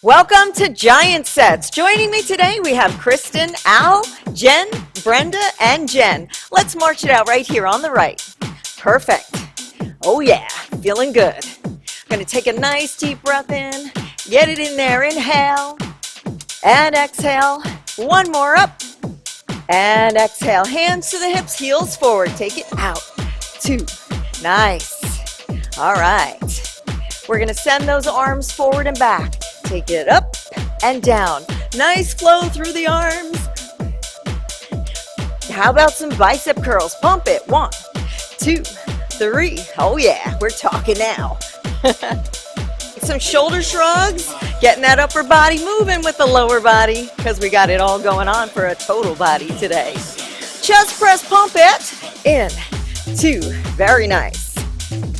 Welcome to Giant Sets. Joining me today, we have Kristen, Al, Jen, Brenda, and Jen. Let's march it out right here on the right. Perfect. Oh yeah, feeling good. Gonna take a nice deep breath in, get it in there, inhale, and exhale. One more up, and exhale. Hands to the hips, heels forward, take it out. 2, nice. All right. We're gonna send those arms forward and back. Take it up and down. Nice flow through the arms. How about some bicep curls? Pump it. 1, 2, 3. Oh yeah, we're talking now. Some shoulder shrugs. Getting that upper body moving with the lower body because we got it all going on for a total body today. Chest press, pump it. In, 2. Very nice.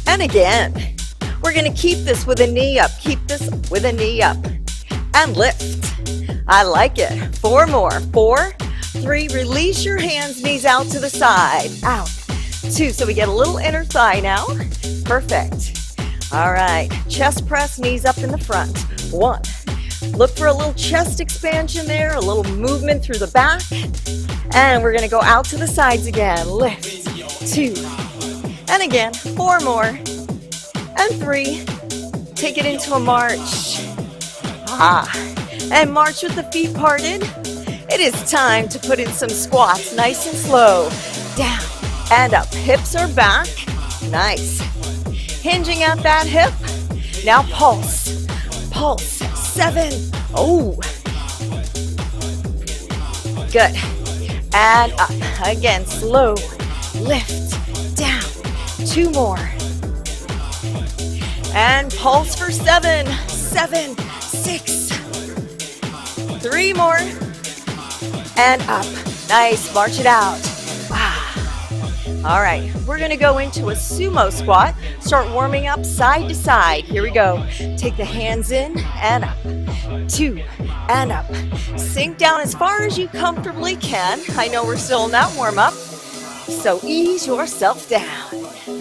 And again. We're going to keep this with a knee up. Keep this with a knee up. And lift. I like it. 4 more. 4, 3. Release your hands, knees out to the side. Out. 2. So we get a little inner thigh now. Perfect. All right. Chest press, knees up in the front. 1. Look for a little chest expansion there. A little movement through the back. And we're going to go out to the sides again. Lift. 2. And again. 4 more. And 3, take it into a march. And march with the feet parted. It is time to put in some squats, nice and slow. Down and up, hips are back. Nice. Hinging at that hip. Now pulse, pulse, 7. Oh, good. And up, again, slow, lift, down, 2 more. And pulse for 7, 7, 6, 3 more, and up. Nice, march it out. All right, we're gonna go into a sumo squat. Start warming up side to side. Here we go. Take the hands in and up. 2, and up. Sink down as far as you comfortably can. I know we're still in that warm up, so ease yourself down.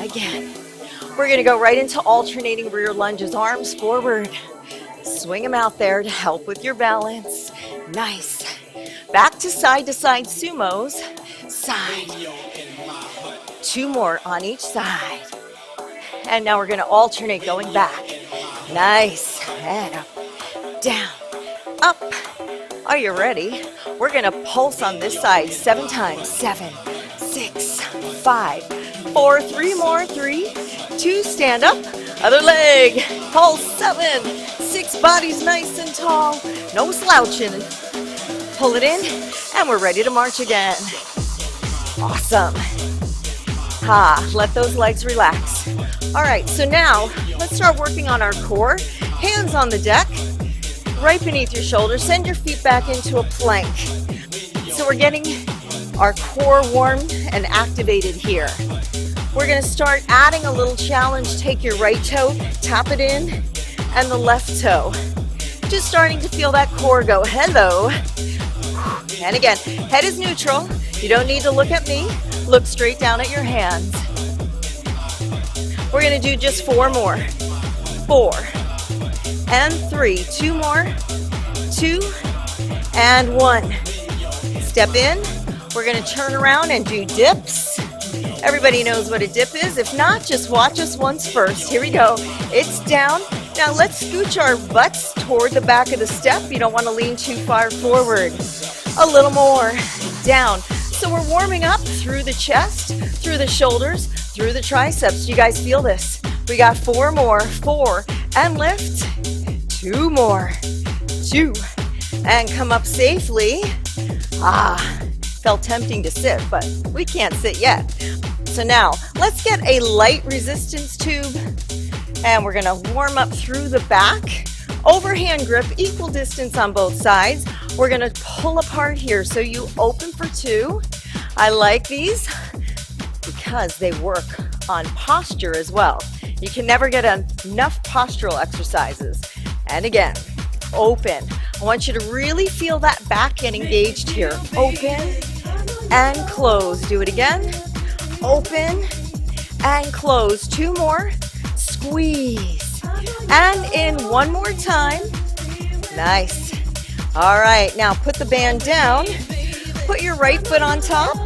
Again. We're going to go right into alternating rear lunges, arms forward. Swing them out there to help with your balance. Nice. Back to side sumos. Side. 2 more on each side. And now we're going to alternate going back. Nice. And up, down, up. Are you ready? We're going to pulse on this side 7 times. 7, 6, 5, 4, 3 more. 3, 2, stand up, other leg, pulse 7, 6, bodies nice and tall, no slouching, pull it in, and we're ready to march again. Awesome. Let those legs relax. All right, so now let's start working on our core. Hands on the deck, right beneath your shoulders, send your feet back into a plank. So we're getting our core warmed and activated here. We're going to start adding a little challenge. Take your right toe, tap it in, and the left toe. Just starting to feel that core go, hello. And again, head is neutral. You don't need to look at me. Look straight down at your hands. We're going to do just 4 more. 4 and 3. 2 more. 2 and 1. Step in. We're going to turn around and do dips. Everybody knows what a dip is. If not, just watch us once first. Here we go. It's down. Now let's scooch our butts toward the back of the step. You don't want to lean too far forward. A little more. Down. So we're warming up through the chest, through the shoulders, through the triceps. You guys feel this? We got 4 more. 4 and lift. 2 more. 2 and come up safely. Felt tempting to sit, but we can't sit yet. So now let's get a light resistance tube and we're gonna warm up through the back. Overhand grip, equal distance on both sides. We're gonna pull apart here so you open for 2. I like these because they work on posture as well. You can never get enough postural exercises. And again, open. I want you to really feel that back get engaged here. Open and close. Do it again. Open and close. 2 more. Squeeze. And in one more time. Nice. All right, now put the band down. Put your right foot on top.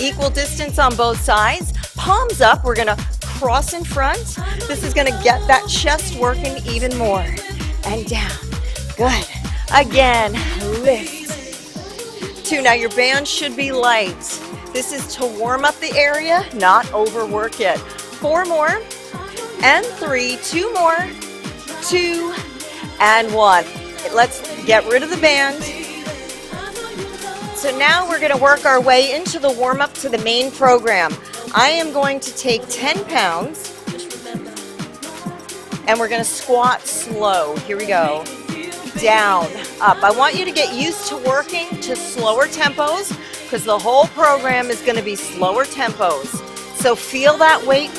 Equal distance on both sides. Palms up, we're gonna cross in front. This is gonna get that chest working even more. And down, good. Again, lift. 2, now your band should be light. This is to warm up the area, not overwork it. 4 more, and 3, 2 more, 2, and 1. Let's get rid of the band. So now we're gonna work our way into the warm-up to the main program. I am going to take 10 pounds, and we're gonna squat slow. Here we go. Down, up. I want you to get used to working to slower tempos because the whole program is gonna be slower tempos. So feel that weight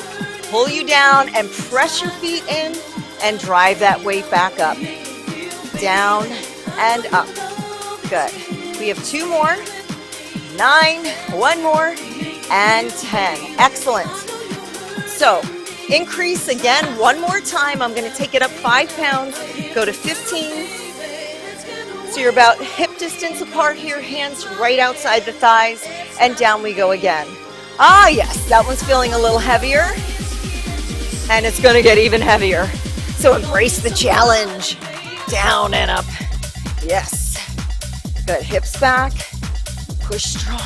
pull you down and press your feet in and drive that weight back up. Down and up. Good. We have 2 more, 9, 1 more, and 10. Excellent. So increase again 1 more time. I'm going to take it up 5 pounds, go to 15. So you're about hip distance apart here, hands right outside the thighs, and down we go again. Ah, yes, that one's feeling a little heavier, and it's going to get even heavier. So embrace the challenge. Down and up. Yes. Good. Hips back. Push strong.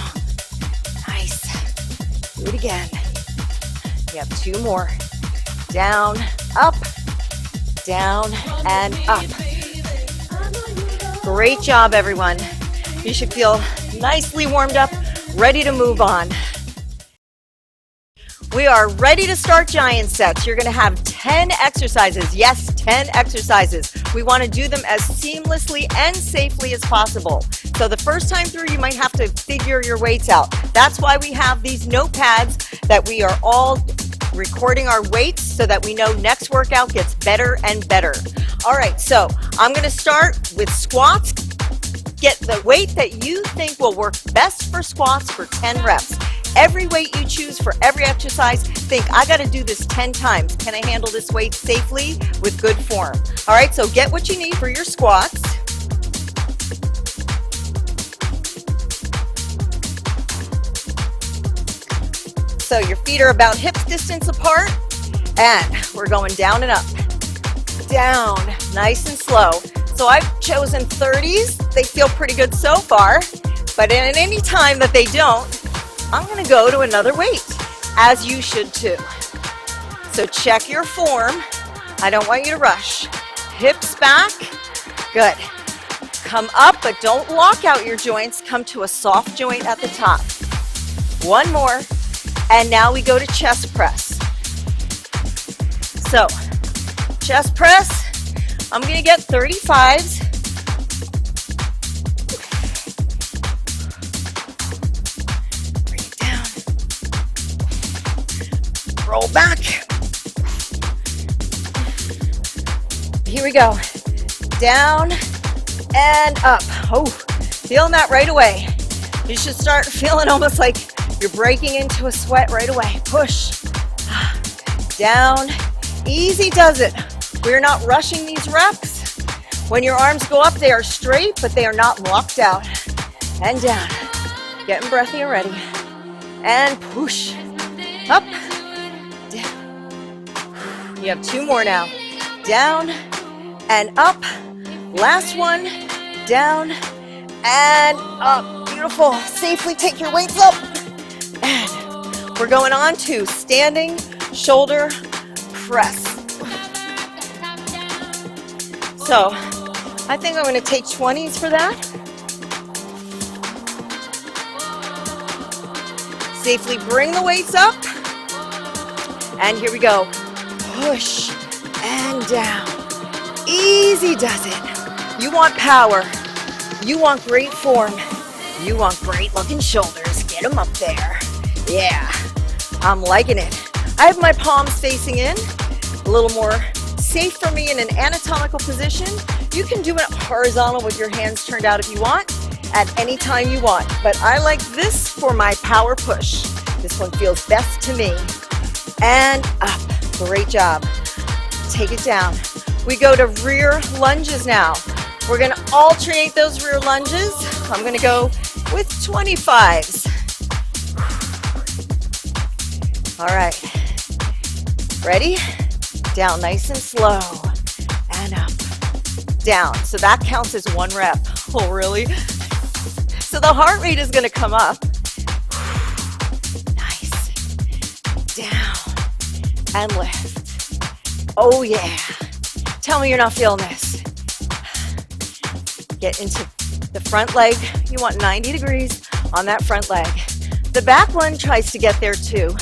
Nice. Do it again. You have 2 more. Down, up, down, and up. Great job, everyone. You should feel nicely warmed up, ready to move on. We are ready to start giant sets. You're going to have 10 exercises. Yes, 10 exercises. We want to do them as seamlessly and safely as possible. So the first time through, you might have to figure your weights out. That's why we have these notepads that we are all recording our weights so that we know next workout gets better and better. All right, so I'm going to start with squats. Get the weight that you think will work best for squats for 10 reps. Every weight you choose for every exercise, think, I got to do this 10 times. Can I handle this weight safely with good form? All right, so get what you need for your squats. So your feet are about hip distance apart, and we're going down and up. Down, nice and slow. So I've chosen 30s. They feel pretty good so far, but at any time that they don't, I'm going to go to another weight, as you should too. So check your form. I don't want you to rush. Hips back. Good. Come up, but don't lock out your joints. Come to a soft joint at the top. 1 more. And now we go to chest press. So, chest press. I'm going to get 35s. Roll back. Here we go. Down and up. Oh, feeling that right away. You should start feeling almost like you're breaking into a sweat right away. Push. Down. Easy does it. We're not rushing these reps. When your arms go up, they are straight, but they are not locked out. And down. Getting breathy already. And push. Up. You have 2 more now. Down and up. Last one. Down and up. Beautiful. Safely take your weights up. And we're going on to standing shoulder press. So I think I'm going to take 20s for that. Safely bring the weights up. And here we go. Push and down. Easy does it. You want power. You want great form. You want great looking shoulders. Get them up there. Yeah, I'm liking it. I have my palms facing in. A little more safe for me in an anatomical position. You can do it horizontal with your hands turned out if you want, at any time you want. But I like this for my power push. This one feels best to me. And up. Great job. Take it down. We go to rear lunges now. We're gonna alternate those rear lunges. I'm gonna go with 25s. All right, ready? Down nice and slow, and up, down. So that counts as 1 rep. Oh, really? So the heart rate is gonna come up. Nice, down, and lift. Oh yeah. Tell me you're not feeling this. Get into the front leg. You want 90 degrees on that front leg. The back one tries to get there too,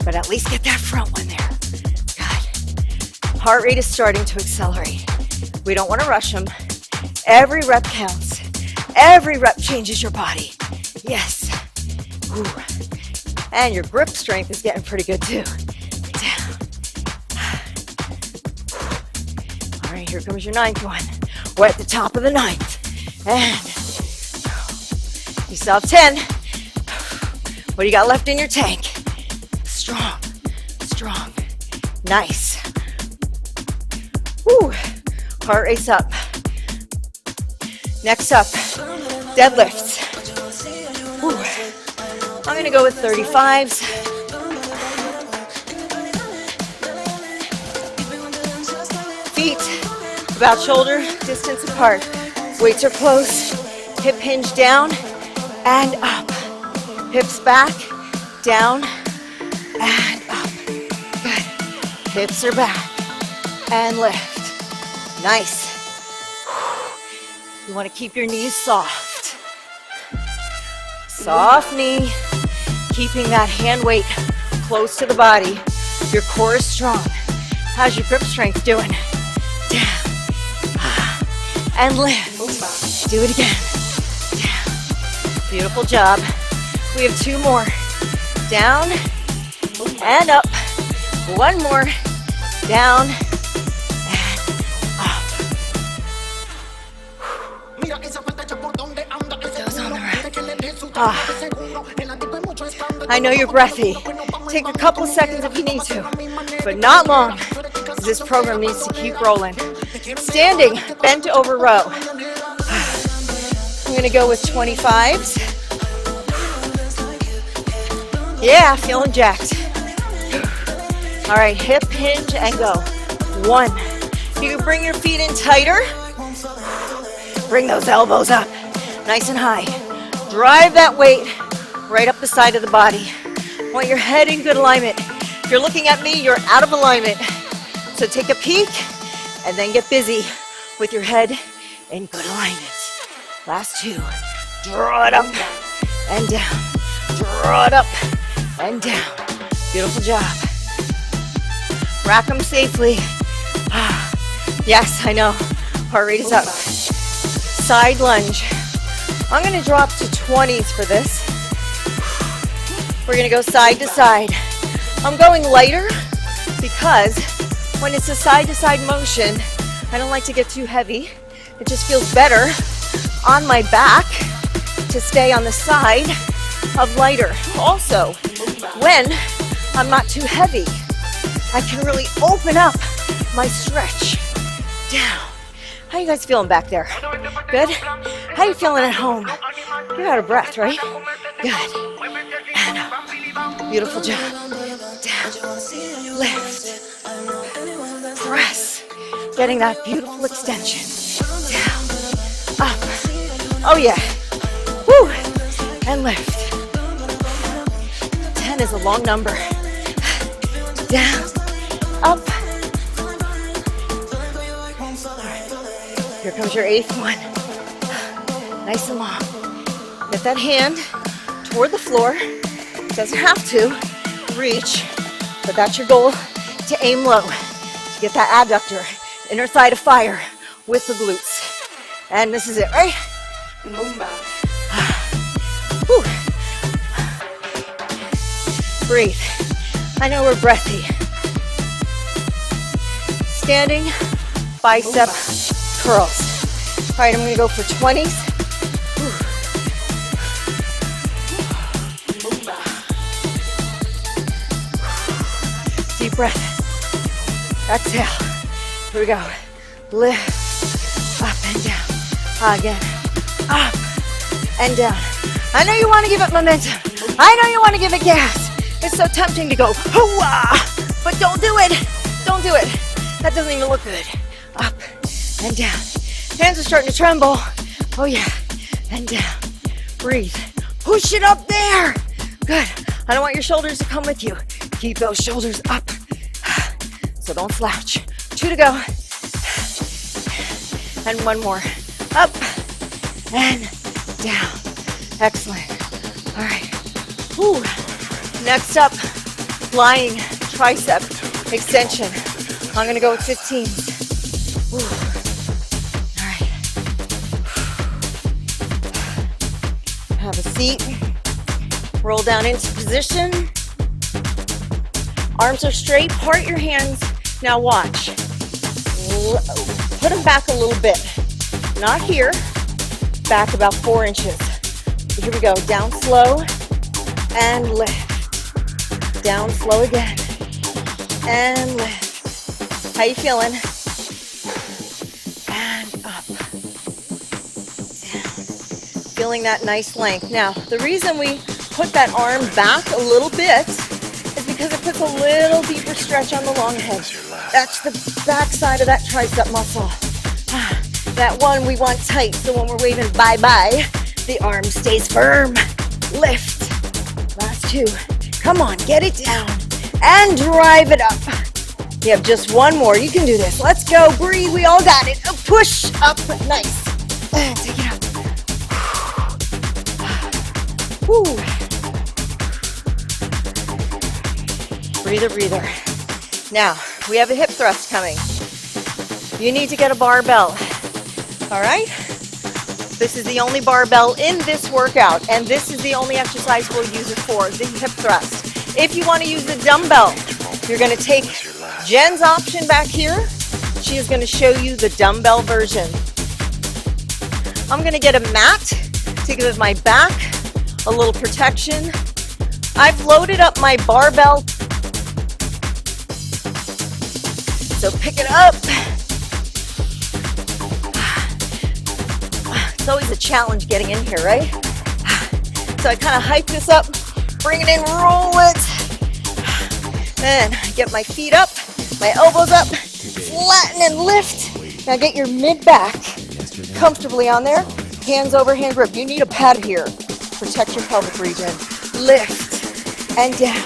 but at least get that front one there. Good. Heart rate is starting to accelerate. We don't want to rush them. Every rep counts. Every rep changes your body. Yes. Ooh. And your grip strength is getting pretty good too. Down. All right, here comes your 9th one. We're at the top of the 9th. And you still have 10. What do you got left in your tank? Strong, strong, nice. Woo. Heart rate's up. Next up, deadlifts. Woo. I'm gonna go with 35s. Feet about shoulder distance apart. Weights are close. Hip hinge down and up. Hips back, down, and up. Good. Hips are back. And lift. Nice. You want to keep your knees soft. Soft knee. Keeping that hand weight close to the body. Your core is strong. How's your grip strength doing? Down. And lift. Do it again. Down. Beautiful job. We have 2 more. Down and up. 1 more. Down and up. Those on the right. I know you're breathy. Take a couple of seconds if you need to, but not long, because this program needs to keep rolling. Standing, bent over row. I'm gonna go with 25s. Yeah, feeling jacked. All right, hip hinge and go. 1. You can bring your feet in tighter. Bring those elbows up, nice and high. Drive that weight right up the side of the body. Want your head in good alignment. If you're looking at me, you're out of alignment. So take a peek and then get busy with your head in good alignment. Last 2. Draw it up and down. Draw it up and down. Beautiful job. Rack them safely. Yes, I know. Heart rate is up. Side lunge. I'm going to drop to 20s for this. We're going to go side to side. I'm going lighter because when it's a side to side motion, I don't like to get too heavy. It just feels better on my back to stay on the side of lighter. Also, when I'm not too heavy, I can really open up my stretch down. How you guys feeling back there? Good? How you feeling at home? You're out of breath, right? Good. And up. Beautiful job. Down. Lift. Press. Getting that beautiful extension. Down. Up. Oh yeah. Woo. And lift. 10 is a long number. Down. Up. Here comes your 8th one. Nice and long. Get that hand toward the floor. Doesn't have to reach, but that's your goal, to aim low. To get that adductor, inner thigh to fire with the glutes. And this is it, right? Whew. Breathe. I know we're breathy. Standing bicep curls. All right, I'm going to go for 20s. Deep breath. Exhale. Here we go. Lift, up and down. Again, up and down. I know you want to give it momentum. I know you want to give it gas. It's so tempting to go, hoo-wah, but don't do it. Don't do it. That doesn't even look good. Up and down. Hands are starting to tremble. Oh yeah, and down. Breathe. Push it up there. Good. I don't want your shoulders to come with you. Keep those shoulders up. So don't slouch. 2 to go. And 1 more. Up and down. Excellent. All right. Whew. Next up, flying tricep extension. I'm going to go with 15. Whew. All right. Have a seat. Roll down into position. Arms are straight. Part your hands. Now watch. Put them back a little bit. Not here. Back about 4 inches. Here we go. Down slow and lift. Down slow again and lift. How you feeling? And up. Down. Feeling that nice length. Now, the reason we put that arm back a little bit is because it puts a little deeper stretch on the long head. That's the back side of that tricep muscle. That one we want tight, so when we're waving bye-bye, the arm stays firm. Lift. Last 2. Come on, get it down and drive it up. You have just 1 more. You can do this. Let's go. Breathe. We all got it. A push up. Nice. And take it up. Woo. Breather, breather. Now, we have a hip thrust coming. You need to get a barbell. All right? This is the only barbell in this workout, and this is the only exercise we'll use it for, the hip thrust. If you want to use the dumbbell, you're going to take Jen's option back here. She is going to show you the dumbbell version. I'm going to get a mat to give my back a little protection. I've loaded up my barbell, so pick it up. It's always a challenge getting in here, right? So I kind of hype this up, bring it in, roll it. Then get my feet up, my elbows up, flatten and lift. Now get your mid back comfortably on there. Hands over hand grip. You need a pad here. Protect your pelvic region. Lift and down.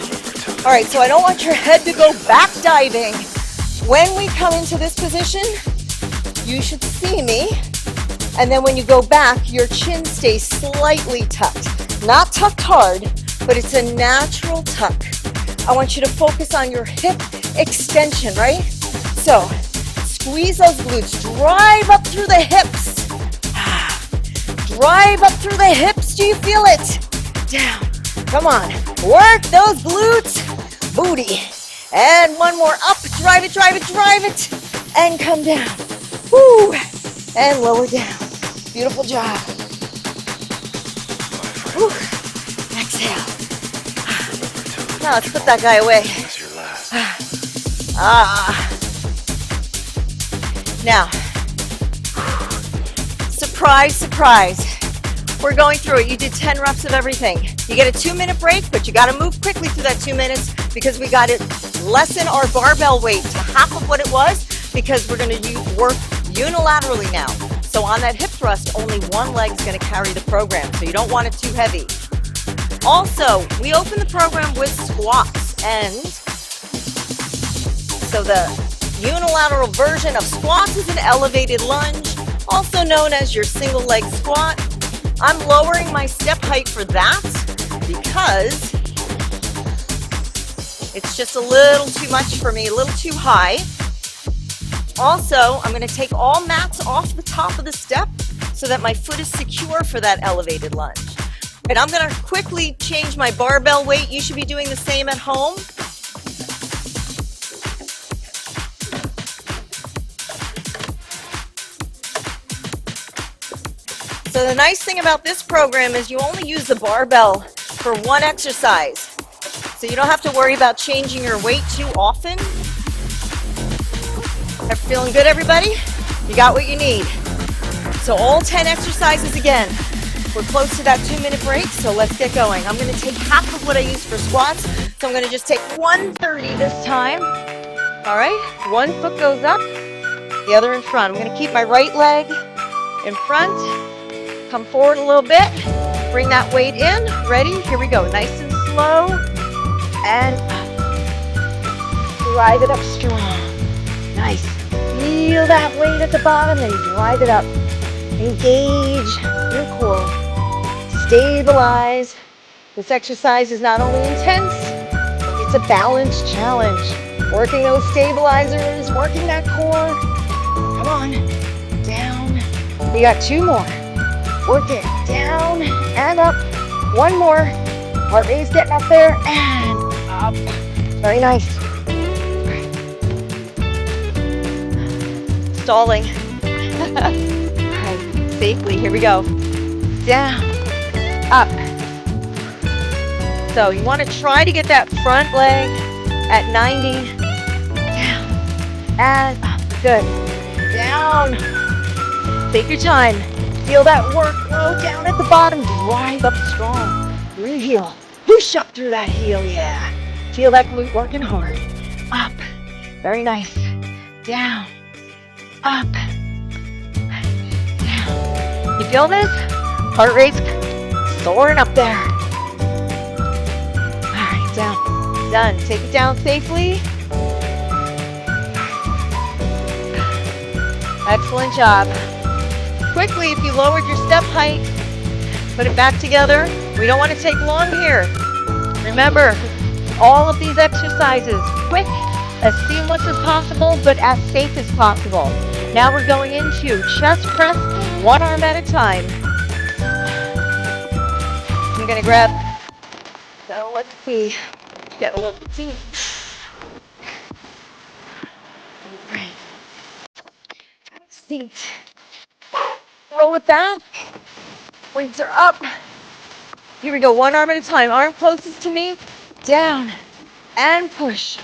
All right, so I don't want your head to go back diving. When we come into this position, you should see me. And then when you go back, your chin stays slightly tucked. Not tucked hard, but it's a natural tuck. I want you to focus on your hip extension, right? So, squeeze those glutes. Drive up through the hips. Drive up through the hips. Do you feel it? Down. Come on. Work those glutes. Booty. And 1 more. Up. Drive it, drive it, drive it. And come down. Woo. And lower down. Beautiful job. Woo. Exhale. Now let's put that guy away. Now, surprise, surprise. We're going through it. You did 10 reps of everything. You get a 2-minute break, but you got to move quickly through that 2 minutes because we got to lessen our barbell weight to half of what it was because we're going to work unilaterally now. So on that hip thrust, only one leg is going to carry the program, so you don't want it too heavy. Also, we open the program with squats, and so the unilateral version of squats is an elevated lunge, also known as your single leg squat. I'm lowering my step height for that because it's just a little too much for me, a little too high. Also, I'm going to take all mats off the top of the step so that my foot is secure for that elevated lunge. And I'm going to quickly change my barbell weight. You should be doing the same at home. So the nice thing about this program is you only use the barbell for one exercise. So you don't have to worry about changing your weight too often. Feeling good, everybody? You got what you need. So all 10 exercises again. We're close to that 2-minute break, so let's get going. I'm going to take half of what I used for squats, so I'm going to just take 130 this time. All right, one foot goes up, the other in front. I'm going to keep my right leg in front, come forward a little bit, bring that weight in. Ready? Here we go. Nice and slow, and drive it up strong. Nice. Feel that weight at the bottom, and drive it up. Engage your core. Stabilize. This exercise is not only intense, it's a balanced challenge. Working those stabilizers, working that core. Come on. Down. We got 2 more. Work it. Down and up. 1 more. Heart rate's getting up there and up. Very nice. Stalling. All right, safely, here we go. Down, up. So you want to try to get that front leg at 90. Down, and up, good. Down, take your time. Feel that workload down at the bottom, drive up strong. Through heel, push up through that heel, yeah. Feel that glute working hard. Up, very nice. Down. Up, down. You feel this? Heart rate's soaring up there. All right, down. Done. Take it down safely. Excellent job. Quickly, if you lowered your step height, put it back together. We don't want to take long here. Remember, all of these exercises, quick, as seamless as possible, but as safe as possible. Now we're going into chest press, 1 arm at a time. I'm gonna grab, so let's see, get a little seat. Right. Seat. Roll it back. Weights are up. Here we go, 1 arm at a time. Arm closest to me, down, and push.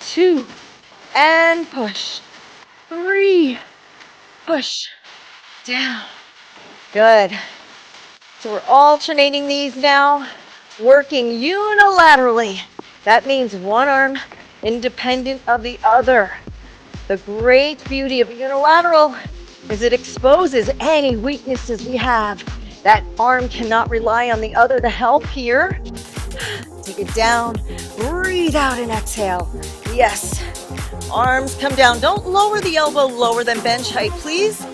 2, and push. 3, push, down. Good. So we're alternating these now, working unilaterally. That means 1 arm independent of the other. The great beauty of unilateral is it exposes any weaknesses we have. That arm cannot rely on the other to help here. Take it down, breathe out and exhale. Yes, arms come down. Don't lower the elbow lower than bench height, please.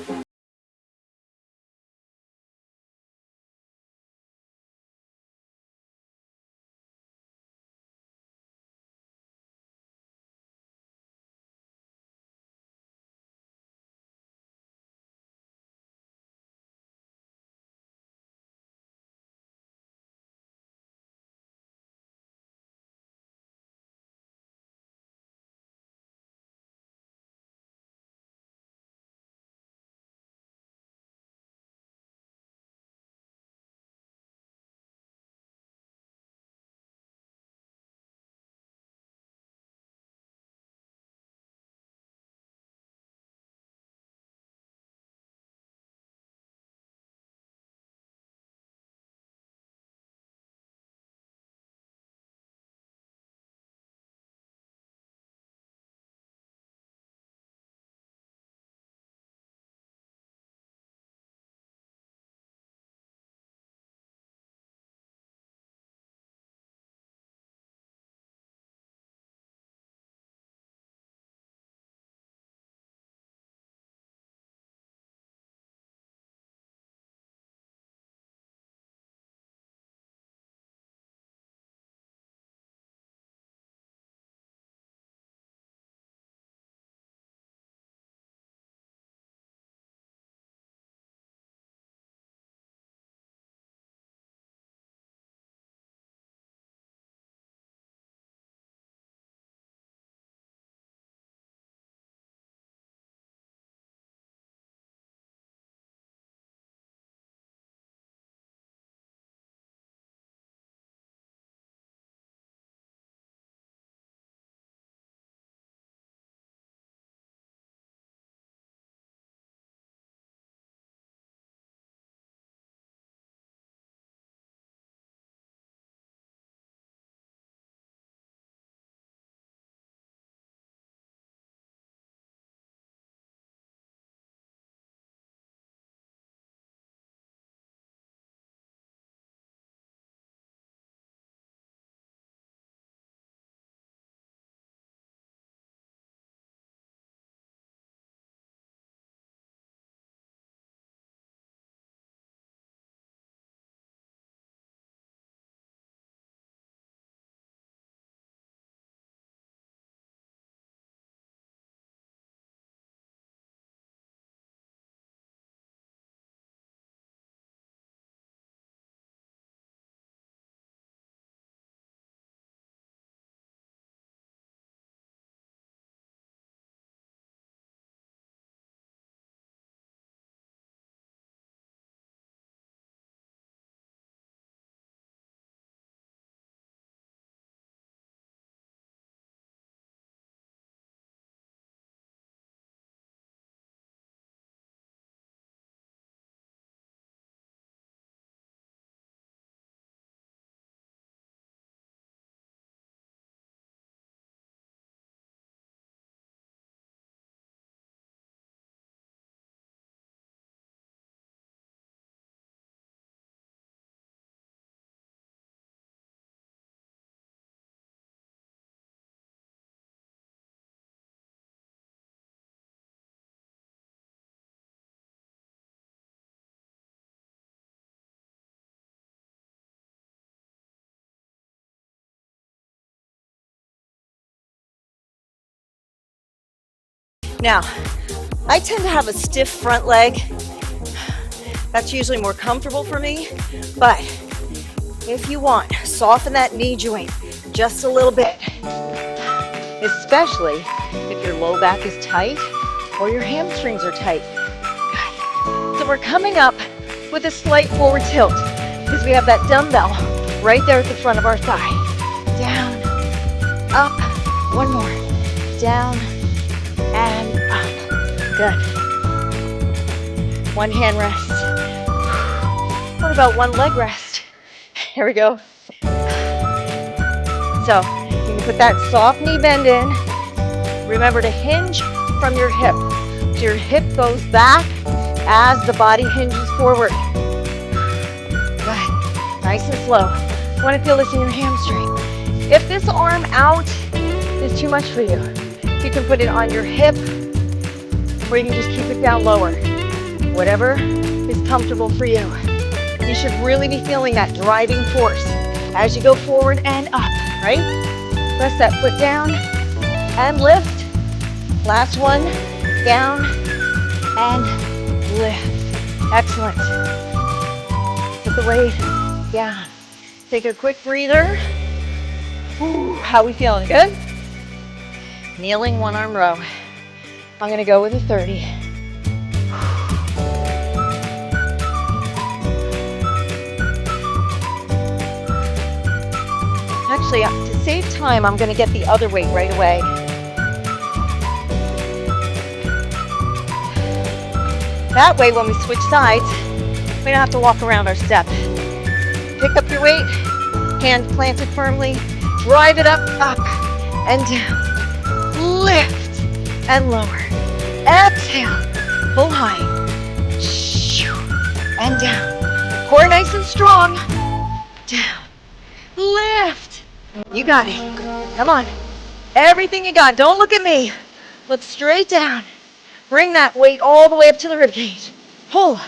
Now, I tend to have a stiff front leg. That's usually more comfortable for me, but if you want, soften that knee joint just a little bit, especially if your low back is tight or your hamstrings are tight. Good. So we're coming up with a slight forward tilt because we have that dumbbell right there at the front of our thigh. Down, up, one more, down, and up. Good. One hand rest. What about one leg rest? Here we go. So you can put that soft knee bend in. Remember to hinge from your hip. So your hip goes back as the body hinges forward. Good. Nice and slow. You want to feel this in your hamstring. If this arm out is too much for you, you can put it on your hip, or you can just keep it down lower. Whatever is comfortable for you. You should really be feeling that driving force as you go forward and up, right? Press that foot down and lift. Last one, down and lift. Excellent. Put the weight down. Take a quick breather. Ooh, how we feeling? Good? Kneeling one arm row. I'm gonna go with a 30. Actually, to save time, I'm gonna get the other weight right away. That way, when we switch sides, we don't have to walk around our step. Pick up your weight, hand planted firmly, drive it up, and down. Lift and lower. Exhale, pull high, and down. Core nice and strong, down. Lift. You got it. Come on. Everything you got. Don't look at me. Look straight down. Bring that weight all the way up to the ribcage. Pull.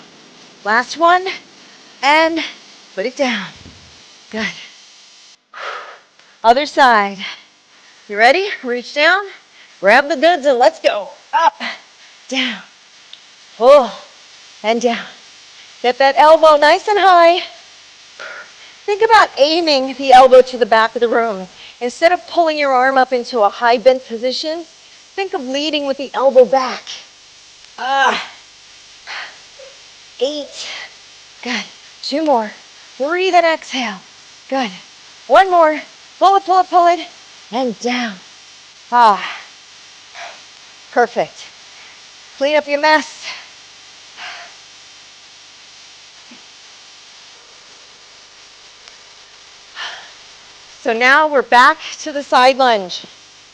Last one. And put it down. Good. Other side. You ready? Reach down. Grab the goods and let's go. Up. Down. Pull. And down. Get that elbow nice and high. Think about aiming the elbow to the back of the room. Instead of pulling your arm up into a high bent position, think of leading with the elbow back. 8. Good. 2 more. Breathe and exhale. Good. 1 more. Pull it, pull it, pull it. And down. Perfect. Clean up your mess. So now we're back to the side lunge.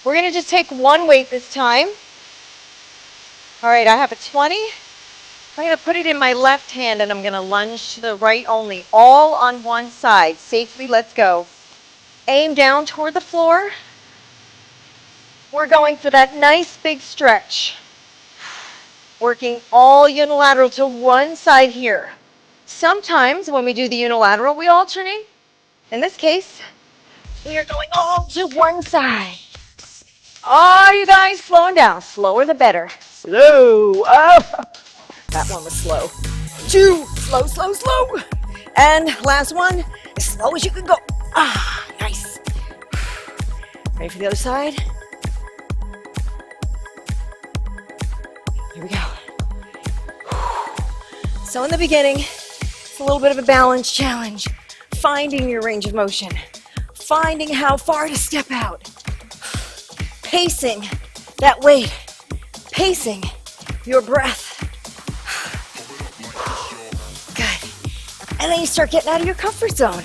We're gonna just take one weight this time. All right, I have a 20. I'm gonna put it in my left hand and I'm gonna lunge to the right only, all on one side. Safely, let's go. Aim down toward the floor. We're going for that nice big stretch. Working all unilateral to one side here. Sometimes when we do the unilateral, we alternate. In this case, we are going all to one side. Oh, you guys, slowing down. Slower the better. Slow. Oh. That one was slow. 2. Slow, slow, slow. And last one, as slow as you can go. Nice. Ready for the other side? Here we go. So in the beginning, it's a little bit of a balance challenge. Finding your range of motion. Finding how far to step out. Pacing that weight. Pacing your breath. Good. And then you start getting out of your comfort zone,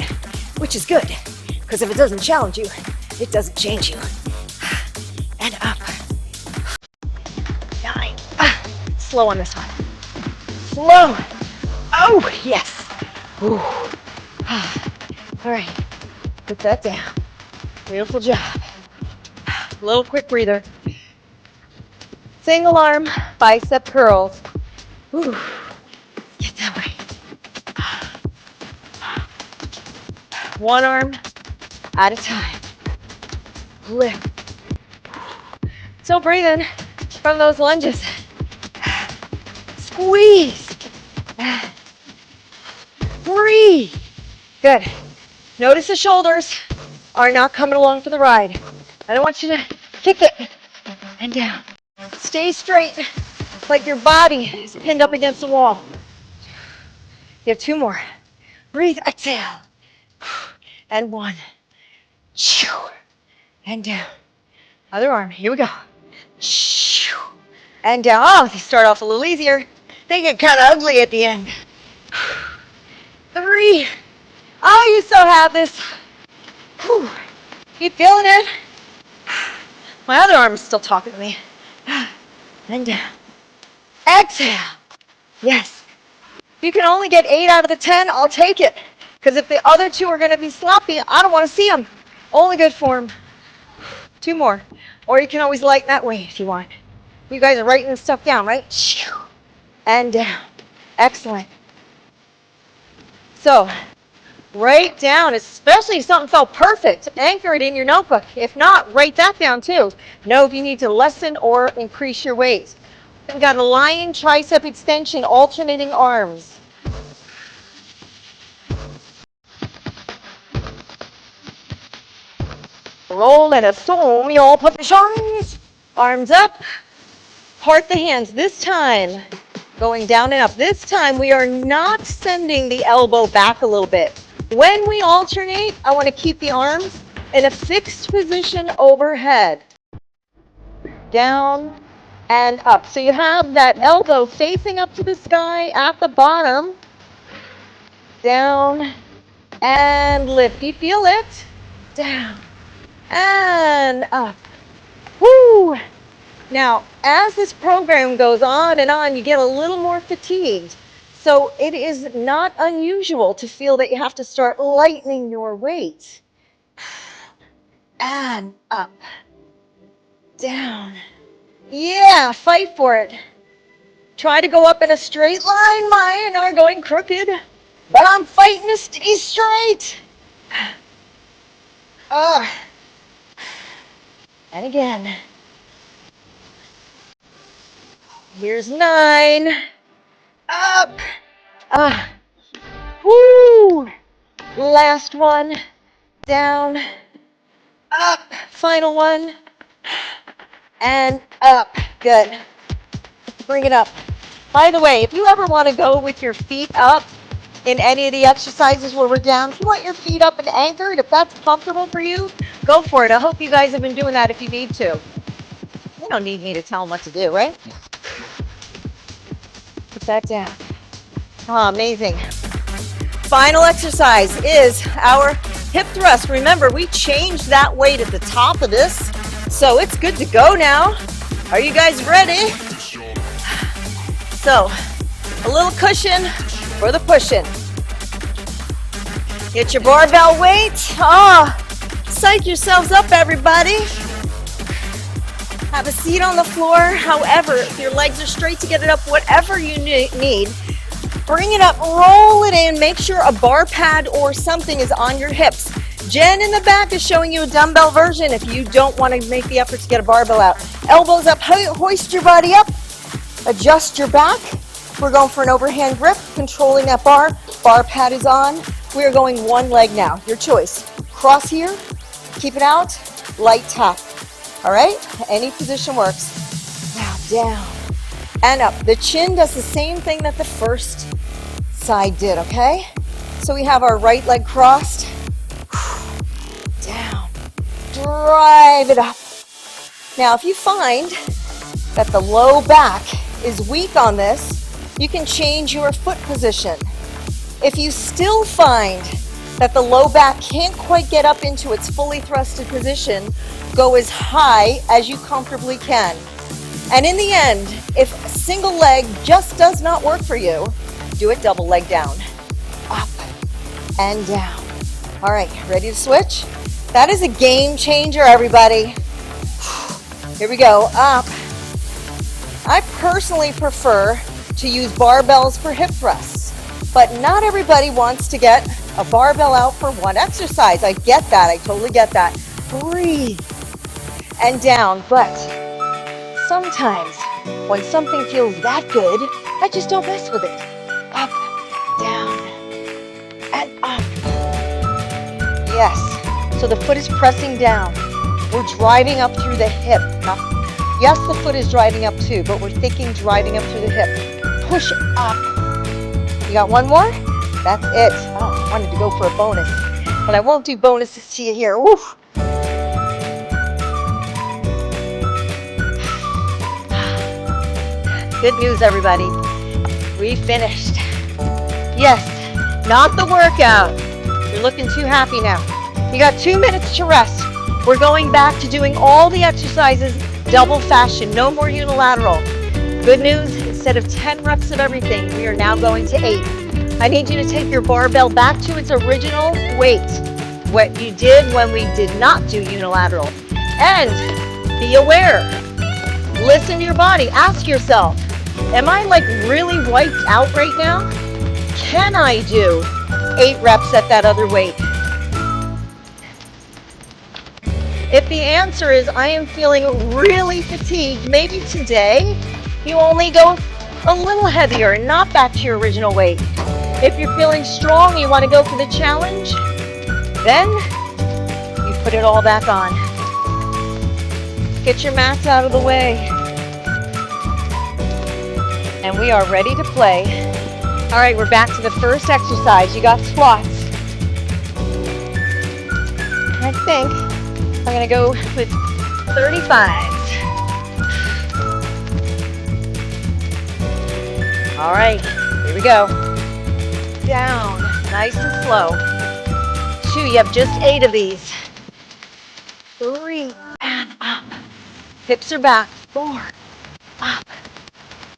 which is good, because if it doesn't challenge you, it doesn't change you. And up. 9. Slow on this one. Slow. Oh, yes. Ooh. All right. Put that down. Beautiful job. A little quick breather. Single arm bicep curls. Ooh. Get that way. One arm at a time. Lift. So breathe in. from those lunges. Squeeze. Breathe. Good. Notice the shoulders are not coming along for the ride. I don't want you to kick it and down. Stay straight, like your body is pinned up against the wall. You have 2 more. Breathe, exhale. And 1. And down. Other arm, here we go. And down. Oh, they start off a little easier. They get kind of ugly at the end. 3. Oh, you so have this. You feeling it? My other arm is still talking to me. And down. Exhale. Yes. If you can only get 8 out of the 10, I'll take it. Because if the other 2 are going to be sloppy, I don't want to see them. Only good form. 2 more. Or you can always lighten that way if you want. You guys are writing this stuff down, right? And down. Excellent. So, write down, especially if something felt perfect, anchor it in your notebook. If not, write that down too. Know if you need to lessen or increase your weight. We've got a lying tricep extension, alternating arms. Roll and assume your positions. Arms up. Part the hands. This time, going down and up. This time, we are not sending the elbow back a little bit. When we alternate, I want to keep the arms in a fixed position overhead. Down and up. So you have that elbow facing up to the sky at the bottom. Down and lift. You feel it? Down and up. Woo! Now, as this program goes on and on, you get a little more fatigued. So it is not unusual to feel that you have to start lightening your weight. And up. Down. Yeah, fight for it. Try to go up in a straight line. Mine are going crooked, but I'm fighting to stay straight. And again. Here's 9. Up. Woo. Last one. Down. Up. Final one. And up. Good. Bring it up. By the way, if you ever want to go with your feet up in any of the exercises where we're down, if you want your feet up and anchored, if that's comfortable for you, go for it. I hope you guys have been doing that if you need to. You don't need me to tell them what to do, right? Put that down. Oh, amazing. Final exercise is our hip thrust. Remember, we changed that weight at the top of this, so it's good to go now. Are you guys ready? So, a little cushion for the pushing. Get your barbell weight. Psych yourselves up, everybody. Have a seat on the floor. However, if your legs are straight to get it up, whatever you need, bring it up, roll it in, make sure a bar pad or something is on your hips. Jen in the back is showing you a dumbbell version if you don't want to make the effort to get a barbell out. Elbows up, hoist your body up, adjust your back. We're going for an overhand grip, controlling that bar. Bar pad is on. We are going one leg now, your choice. Cross here, keep it out, light tap. All right, any position works. Now down and up. The chin does the same thing that the first side did, okay? So we have our right leg crossed. Down, drive it up. Now, if you find that the low back is weak on this, you can change your foot position. If you still find that the low back can't quite get up into its fully thrusted position, go as high as you comfortably can. And in the end, if a single leg just does not work for you, do it double leg down. Up and down. All right, ready to switch? That is a game changer, everybody. Here we go, up. I personally prefer to use barbells for hip thrusts, but not everybody wants to get a barbell out for one exercise. I get that, I totally get that. Breathe and down, but sometimes when something feels that good, I just don't mess with it. Up, down, and up. Yes. So the foot is pressing down. We're driving up through the hip. Yes, the foot is driving up too, but we're thinking driving up through the hip. Push up. You got one more? That's it. Oh, I wanted to go for a bonus, but I won't do bonuses to you here. Woof. Good news, everybody. We finished. Yes, not the workout. You're looking too happy now. You got 2 minutes to rest. We're going back to doing all the exercises double fashion, no more unilateral. Good news, instead of 10 reps of everything, we are now going to 8. I need you to take your barbell back to its original weight, what you did when we did not do unilateral. And be aware, listen to your body, ask yourself, am I like really wiped out right now? Can I do 8 reps at that other weight? If the answer is I am feeling really fatigued, maybe today you only go a little heavier and not back to your original weight. If you're feeling strong, you want to go for the challenge, then you put it all back on. Get your mats out of the way. And we are ready to play. All right, we're back to the first exercise. You got squats. I think I'm gonna go with 35s. All right, here we go. Down, nice and slow. 2, you have just 8 of these. 3, and up. Hips are back. 4, up.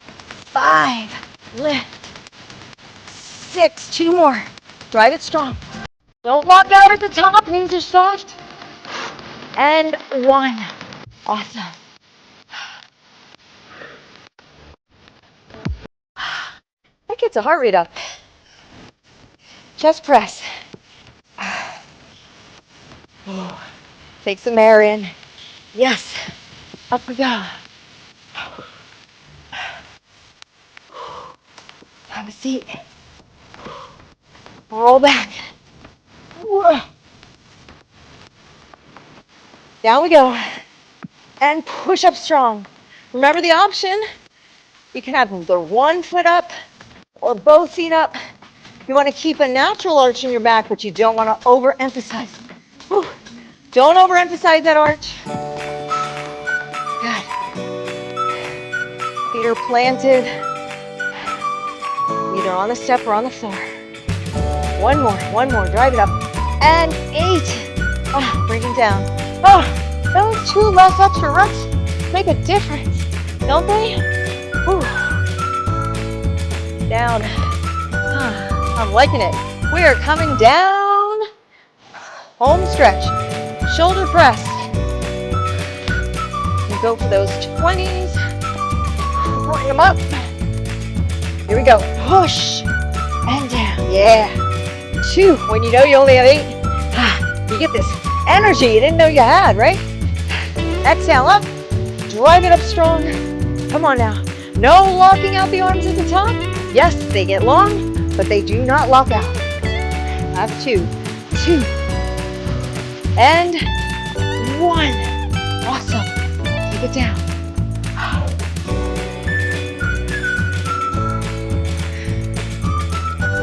5, lift. 6, 2 more. Drive it strong. Don't lock out at the top, knees are soft. And 1. Awesome. That gets a heart rate up. Chest press. Take some air in. Yes. Up we go. Have a seat. Roll back. Down we go. And push up strong. Remember the option? You can have either one foot up or both feet up. You want to keep a natural arch in your back, but you don't want to overemphasize. Don't overemphasize that arch. Good. Feet are planted, either on the step or on the floor. One more, drive it up. And 8. Bring it down. Those 2 last extra reps make a difference, don't they? Down. I'm liking it. We are coming down. Home stretch. Shoulder press. You go for those 20s. Bring them up. Here we go. Push and down. Yeah. 2. When you know you only have 8, you get this energy you didn't know you had, right? Exhale up. Drive it up strong. Come on now. No locking out the arms at the top. Yes, they get long, but they do not lock out. That's 2. And 1. Awesome. Keep it down.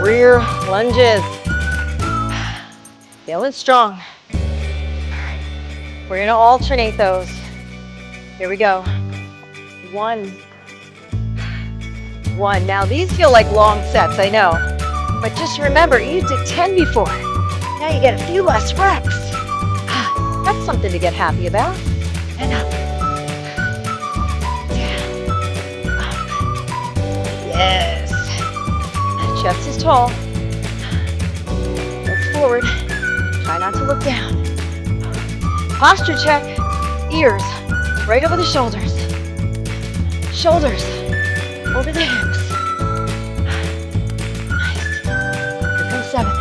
Rear lunges. Feeling strong. We're going to alternate those. Here we go. 1. Now these feel like long sets, I know. But just remember, you did 10 before. Now you get a few less reps. That's something to get happy about. And up. Down. Up. Yes. Chest is tall. Look forward. Try not to look down. Posture check. Ears right over the shoulders. Shoulders over the hips. Nice. Here comes 7.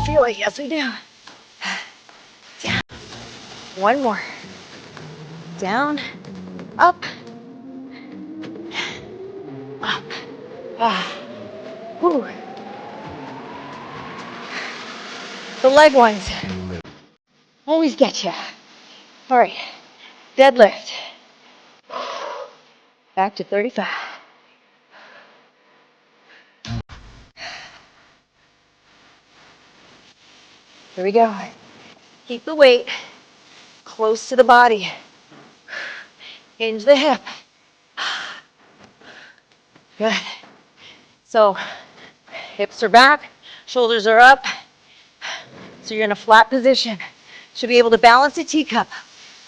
Feel it. Yes, we do. Down. 1 more. Down up, up. Ah. Whew. The leg ones always get you. All right, deadlift. Back to 35. Here we go. Keep the weight close to the body. Hinge the hip. Good. So, hips are back, shoulders are up. So you're in a flat position. Should be able to balance a teacup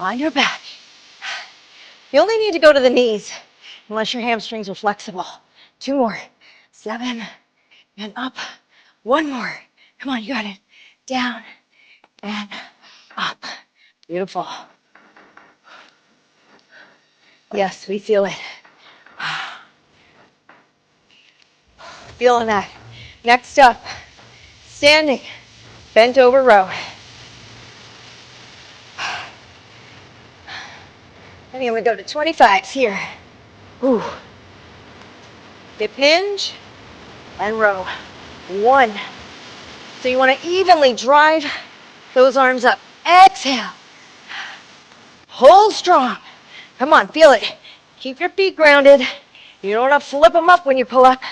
on your back. You only need to go to the knees unless your hamstrings are flexible. 2 more. 7 and up. 1 more. Come on, you got it. Down and up. Beautiful. Yes, we feel it. Feeling that. Next up, standing, bent over row. I think I'm gonna go to 25s here. Ooh. Hip hinge and row. 1. So you want to evenly drive those arms up. Exhale. Hold strong. Come on, feel it. Keep your feet grounded. You don't want to flip them up when you pull up.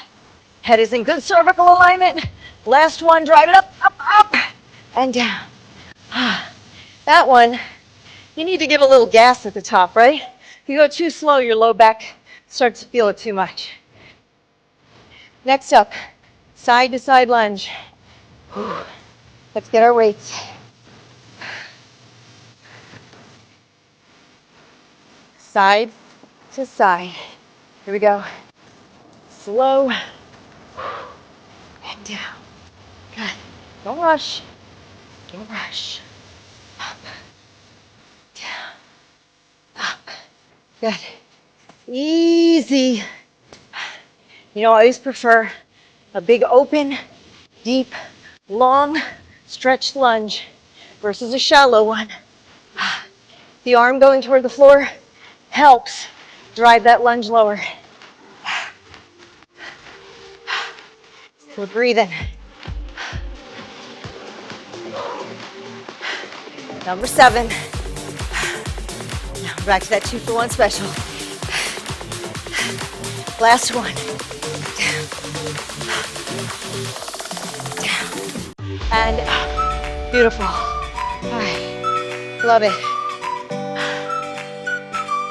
Head is in good cervical alignment. Last one, drive it up, up, up, and down. That one, you need to give a little gas at the top, right? If you go too slow, your low back starts to feel it too much. Next up, side to side lunge. Let's get our weights. Side to side. Here we go. Slow and down. Good. Don't rush. Don't rush. Up. Down. Up. Good. Easy. You know, I always prefer a big open, deep, long, stretched lunge versus a shallow one. The arm going toward the floor helps drive that lunge lower. We're breathing. Number 7. Now back to that 2-for-1 special. Last one. Down. Down. And up. Beautiful. All right. Love it.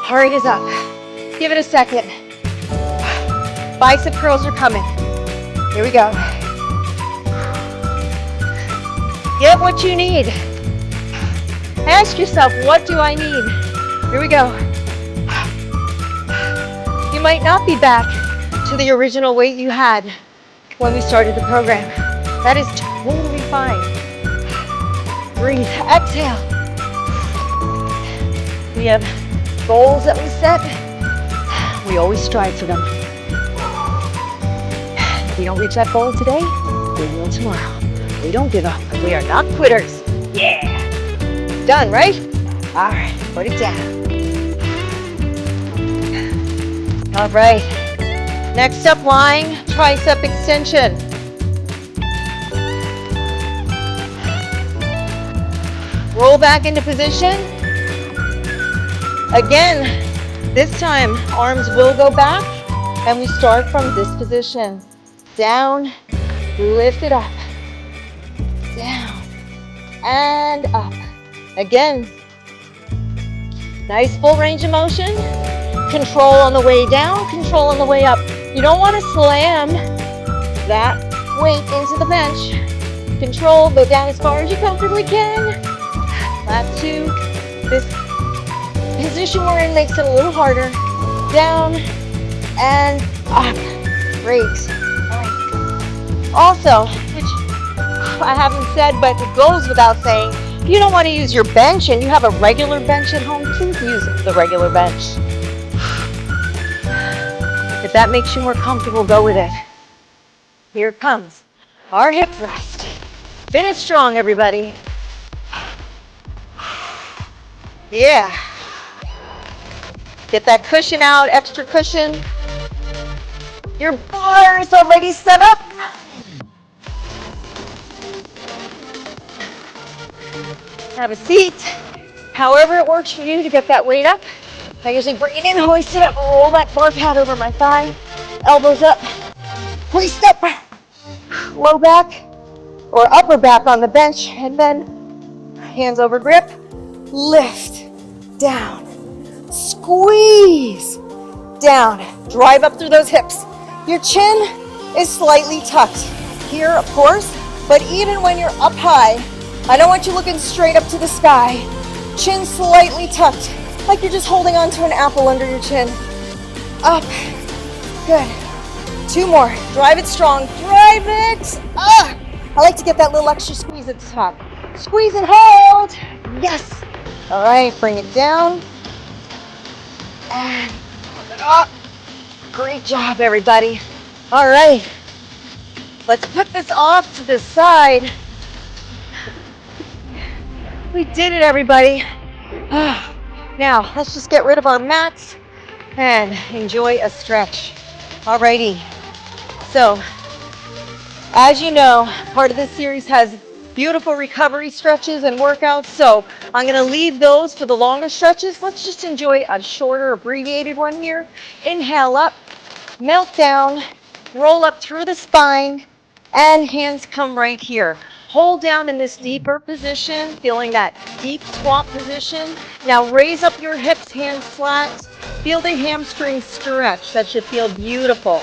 Heart is up. Give it a second. Bicep curls are coming. Here we go. Get what you need. Ask yourself, what do I need? Here we go. You might not be back to the original weight you had when we started the program. That is totally fine. Breathe. Exhale. We have goals that we set. We always strive for them. If we don't reach that goal today, we will tomorrow. We don't give up. We are not quitters. Yeah. Done, right? All right, put it down. All right. Next up, lying tricep extension. Roll back into position. Again, this time arms will go back and we start from this position. Down, lift it up, down, and up. Again, nice full range of motion. Control on the way down, control on the way up. You don't want to slam that weight into the bench. Control, go down as far as you comfortably can. Last 2. This position we're in makes it a little harder. Down and up. Great. Also, which I haven't said, but it goes without saying, if you don't want to use your bench and you have a regular bench at home, please use the regular bench. If that makes you more comfortable, go with it. Here it comes. Our hip thrust. Finish strong, everybody. Yeah. Get that cushion out, extra cushion. Your bar is already set up. Have a seat. However it works for you to get that weight up. I usually bring it in, hoist it up, roll that bar pad over my thigh, elbows up, hoist up, low back or upper back on the bench, and then hands over grip, lift, down, squeeze, down, drive up through those hips. Your chin is slightly tucked here, of course, but even when you're up high, I don't want you looking straight up to the sky. Chin slightly tucked, like you're just holding on to an apple under your chin. Up, good. 2 more, drive it strong, drive it up. I like to get that little extra squeeze at the top. Squeeze and hold, yes. All right, bring it down. And put it up. Great job, everybody. All right, let's put this off to the side. We did it, everybody. Now, let's just get rid of our mats and enjoy a stretch. Alrighty. So, as you know, part of this series has beautiful recovery stretches and workouts. So, I'm going to leave those for the longer stretches. Let's just enjoy a shorter, abbreviated one here. Inhale up, melt down, roll up through the spine, and hands come right here. Hold down in this deeper position, feeling that deep squat position. Now raise up your hips, hands flat. Feel the hamstrings stretch. That should feel beautiful.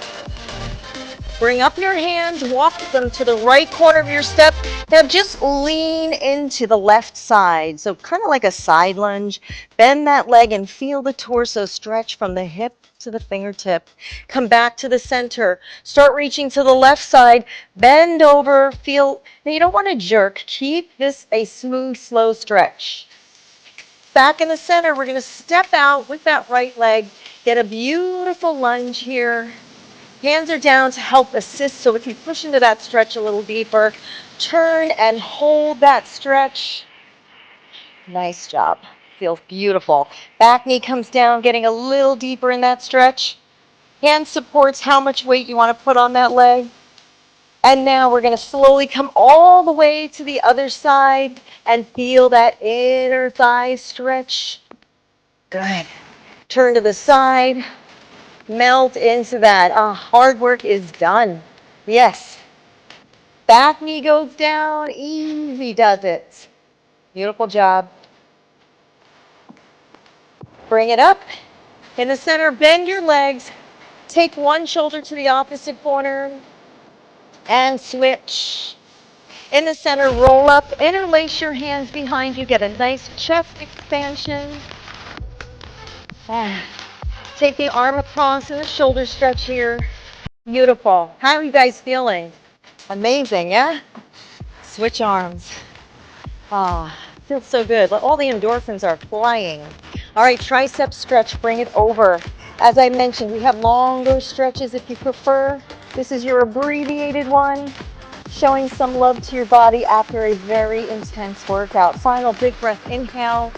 Bring up your hands, walk them to the right corner of your step. Now just lean into the left side. So kind of like a side lunge. Bend that leg and feel the torso stretch from the hip to the fingertip. Come back to the center. Start reaching to the left side. Bend over, feel. Now you don't want to jerk. Keep this a smooth, slow stretch. Back in the center, we're going to step out with that right leg. Get a beautiful lunge here. Hands are down to help assist, so if you push into that stretch a little deeper, turn and hold that stretch. Nice job. Feels beautiful. Back knee comes down, getting a little deeper in that stretch. Hand supports how much weight you want to put on that leg. And now we're going to slowly come all the way to the other side and feel that inner thigh stretch. Good. Turn to the side. Melt into that. Hard work is done. Yes. Back knee goes down. Easy does it. Beautiful job. Bring it up. In the center, bend your legs. Take one shoulder to the opposite corner. And switch. In the center, roll up. Interlace your hands behind you. Get a nice chest expansion. Take the arm across and the shoulder stretch here. Beautiful. How are you guys feeling? Amazing, yeah? Switch arms. Feels so good. All the endorphins are flying. All right, tricep stretch, bring it over. As I mentioned, we have longer stretches if you prefer. This is your abbreviated one, showing some love to your body after a very intense workout. Final big breath, inhale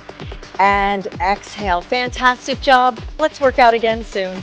and exhale. Fantastic job. Let's work out again soon.